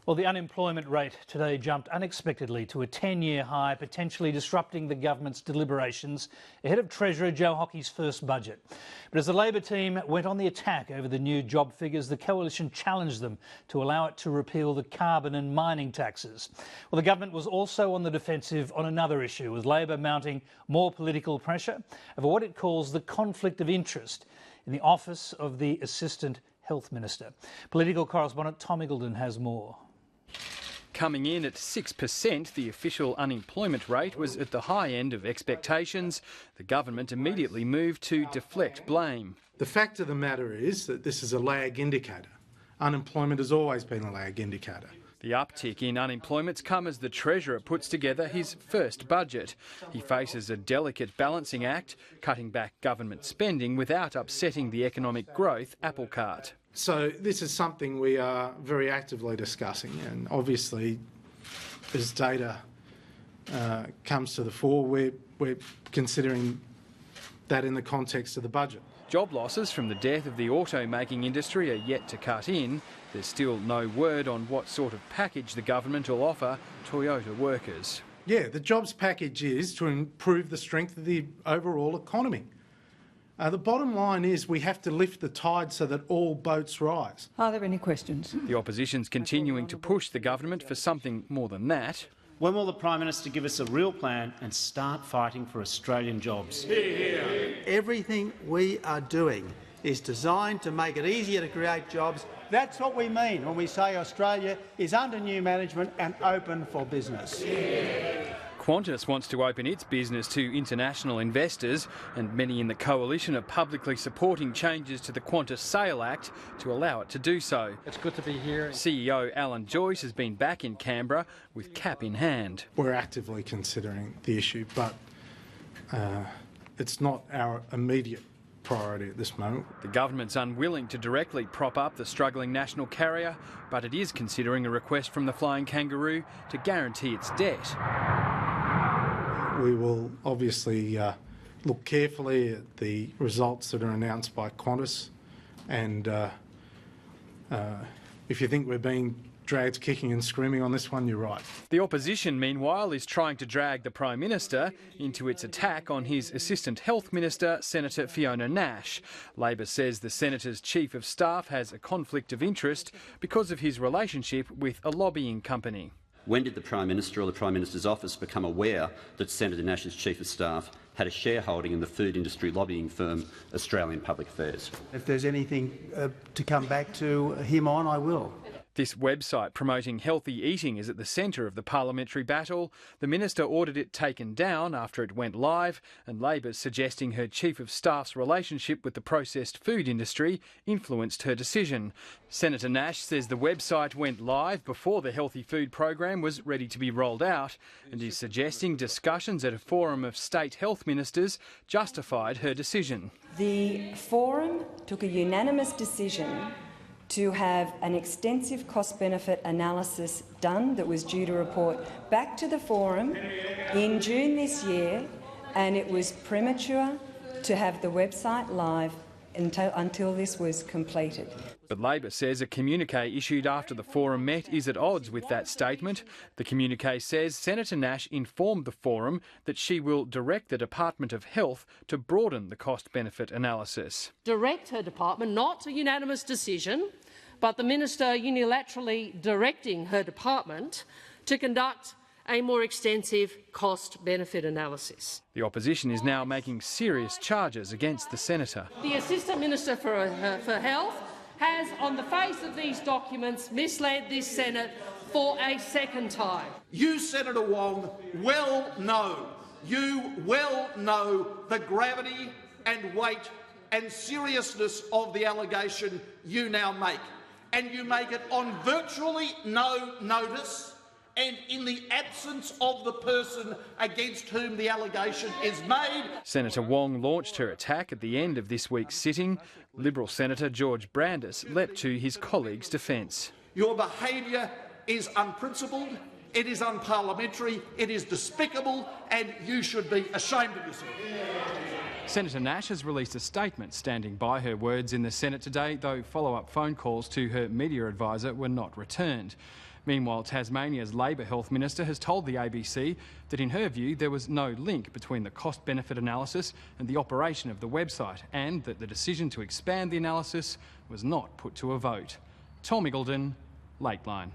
Well, the unemployment rate today jumped unexpectedly to a 10-year high, potentially disrupting the government's deliberations ahead of Treasurer Joe Hockey's first budget. But as the Labor team went on the attack over the new job figures, the coalition challenged them to allow it to repeal the carbon and mining taxes. Well, the government was also on the defensive on another issue, with Labor mounting more political pressure over what it calls the conflict of interest in the office of the Assistant Health Minister. Political correspondent Tom Eagleton has more. Coming in at 6%, the official unemployment rate was at the high end of expectations. The government immediately moved to deflect blame. The fact of the matter is that this is a lag indicator. Unemployment has always been a lag indicator. The uptick in unemployment's come as the Treasurer puts together his first budget. He faces a delicate balancing act, cutting back government spending without upsetting the economic growth apple cart. So this is something we are very actively discussing, and obviously as data comes to the fore, we're considering that in the context of the budget. Job losses from the death of the auto-making industry are yet to cut in. There's still no word on what sort of package the government will offer Toyota workers. Yeah, the jobs package is to improve the strength of the overall economy. The bottom line is we have to lift the tide so that all boats rise. Are there any questions? The opposition's continuing to push the government for something more than that. When will the Prime Minister give us a real plan and start fighting for Australian jobs? Everything we are doing is designed to make it easier to create jobs. That's what we mean when we say Australia is under new management and open for business. Qantas wants to open its business to international investors, and many in the coalition are publicly supporting changes to the Qantas Sale Act to allow it to do so. It's good to be here. CEO Alan Joyce has been back in Canberra with cap in hand. We're actively considering the issue, but it's not our immediate priority at this moment. The government's unwilling to directly prop up the struggling national carrier, but it is considering a request from the Flying Kangaroo to guarantee its debt. We will obviously look carefully at the results that are announced by Qantas, and if you think we're being dragged kicking and screaming on this one, you're right. The opposition, meanwhile, is trying to drag the Prime Minister into its attack on his Assistant Health Minister, Senator Fiona Nash. Labor says the Senator's Chief of Staff has a conflict of interest because of his relationship with a lobbying company. When did the Prime Minister or the Prime Minister's office become aware that Senator Nash's Chief of Staff had a shareholding in the food industry lobbying firm Australian Public Affairs? If there's anything to come back to him on, I will. This website promoting healthy eating is at the centre of the parliamentary battle. The minister ordered it taken down after it went live, and Labor's suggesting her Chief of Staff's relationship with the processed food industry influenced her decision. Senator Nash says the website went live before the healthy food program was ready to be rolled out, and is suggesting discussions at a forum of state health ministers justified her decision. The forum took a unanimous decision to have an extensive cost-benefit analysis done that was due to report back to the forum in June this year, and it was premature to have the website live until this was completed. But Labor says a communique issued after the forum met is at odds with that statement. The communique says Senator Nash informed the forum that she will direct the Department of Health to broaden the cost-benefit analysis. Direct her department, not a unanimous decision, but the minister unilaterally directing her department to conduct a more extensive cost-benefit analysis. The opposition is now making serious charges against the senator. The Assistant Minister for Health has, on the face of these documents, misled this Senate for a second time. You, Senator Wong, well know the gravity and weight and seriousness of the allegation you now make, and you make it on virtually no notice and in the absence of the person against whom the allegation is made. Senator Wong launched her attack at the end of this week's sitting. Liberal Senator George Brandis leapt to his colleague's defence. Your behaviour is unprincipled, it is unparliamentary, it is despicable, and you should be ashamed of yourself. Senator Nash has released a statement standing by her words in the Senate today, though follow-up phone calls to her media advisor were not returned. Meanwhile, Tasmania's Labor Health Minister has told the ABC that in her view there was no link between the cost-benefit analysis and the operation of the website, and that the decision to expand the analysis was not put to a vote. Tom Miggleton, Lateline.